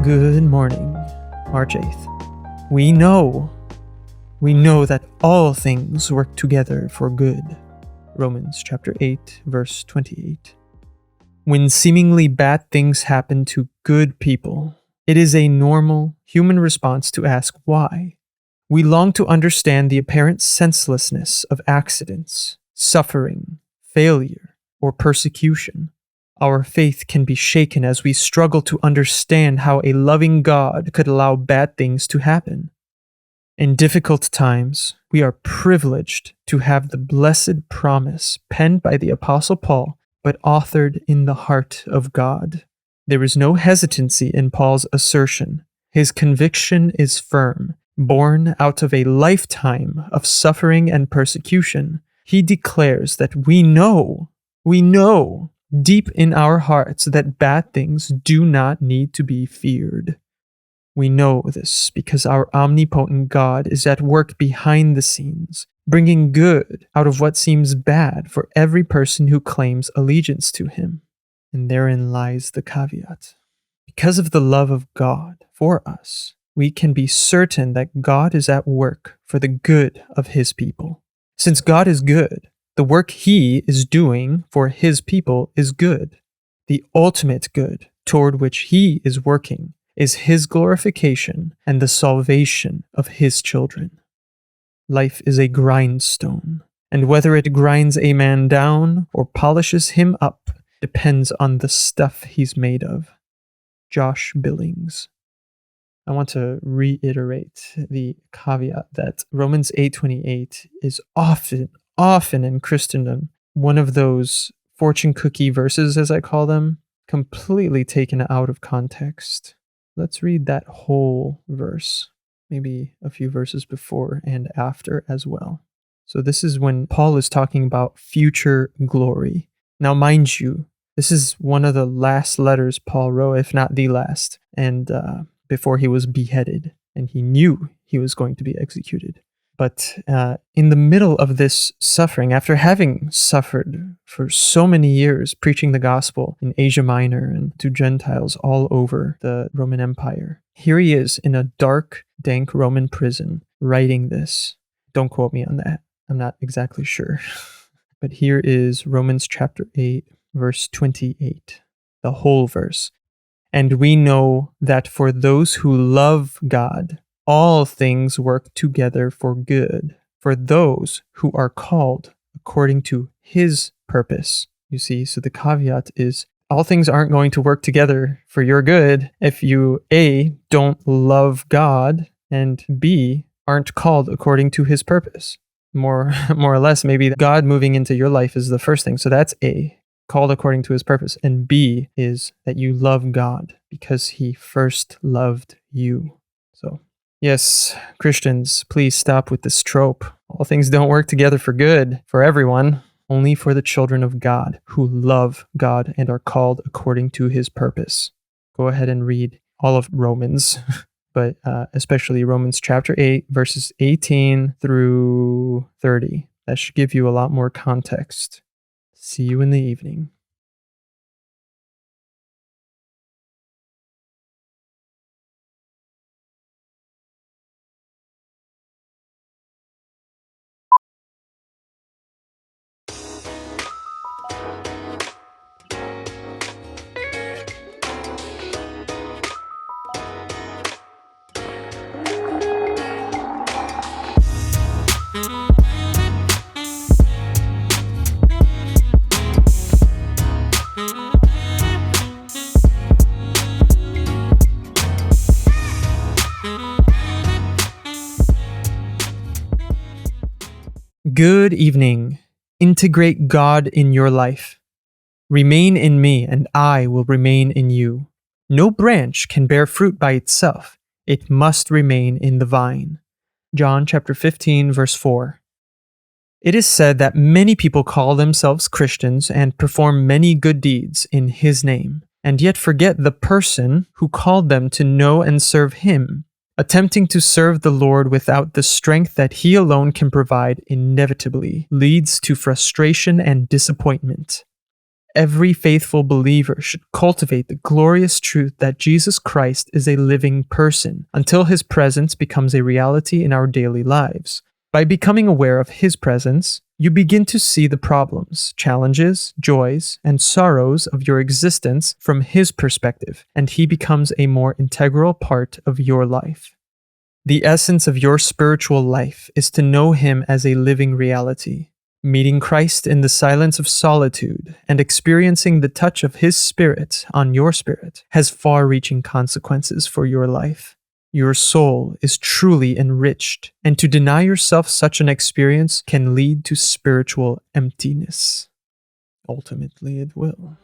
Good morning, March 8th. We know that all things work together for good. Romans chapter 8, verse 28. When seemingly bad things happen to good people, it is a normal human response to ask why. We long to understand the apparent senselessness of accidents, suffering, failure, or persecution. Our faith can be shaken as we struggle to understand how a loving God could allow bad things to happen. In difficult times, we are privileged to have the blessed promise penned by the Apostle Paul, but authored in the heart of God. There is no hesitancy in Paul's assertion. His conviction is firm, born out of a lifetime of suffering and persecution. He declares that we know deep in our hearts that bad things do not need to be feared. We know this because our omnipotent God is at work behind the scenes, bringing good out of what seems bad for every person who claims allegiance to him. And therein lies the caveat. Because of the love of God for us, we can be certain that God is at work for the good of his people. Since God is good, the work he is doing for his people is good. The ultimate good toward which he is working is his glorification and the salvation of his children. Life is a grindstone, and whether it grinds a man down or polishes him up depends on the stuff he's made of. Josh Billings. I want to reiterate the caveat that Romans 8:28 is often in Christendom one of those fortune cookie verses, as I call them, completely taken out of context. Let's read that whole verse, maybe a few verses before and after as well. So this is when Paul is talking about future glory. Now, mind you, this is one of the last letters Paul wrote, if not the last, and before he was beheaded, and he knew he was going to be executed. But in the middle of this suffering, after having suffered for so many years preaching the gospel in Asia Minor and to Gentiles all over the Roman Empire, here he is in a dark, dank Roman prison writing this. Don't quote me on that. I'm not exactly sure. But here is Romans chapter 8, verse 28, the whole verse. And we know that for those who love God, all things work together for good, for those who are called according to his purpose. You see, so the caveat is all things aren't going to work together for your good if you, A, don't love God, and B, aren't called according to his purpose. More or less, maybe God moving into your life is the first thing. So that's A, called according to his purpose. And B is that you love God because he first loved you. So yes, Christians, please stop with this trope. All things don't work together for good for everyone, only for the children of God who love God and are called according to his purpose. Go ahead and read all of Romans, but especially Romans chapter 8, verses 18 through 30. That should give you a lot more context. See you in the evening. Good evening. Integrate God in your life. Remain in me, and I will remain in you. No branch can bear fruit by itself. It must remain in the vine. John chapter 15, verse 4. It is said that many people call themselves Christians and perform many good deeds in his name, and yet forget the person who called them to know and serve him. Attempting to serve the Lord without the strength that he alone can provide inevitably leads to frustration and disappointment. Every faithful believer should cultivate the glorious truth that Jesus Christ is a living person until his presence becomes a reality in our daily lives. By becoming aware of his presence, you begin to see the problems, challenges, joys, and sorrows of your existence from his perspective, and he becomes a more integral part of your life. The essence of your spiritual life is to know him as a living reality. Meeting Christ in the silence of solitude and experiencing the touch of his Spirit on your spirit has far-reaching consequences for your life. Your soul is truly enriched, and to deny yourself such an experience can lead to spiritual emptiness. Ultimately, it will.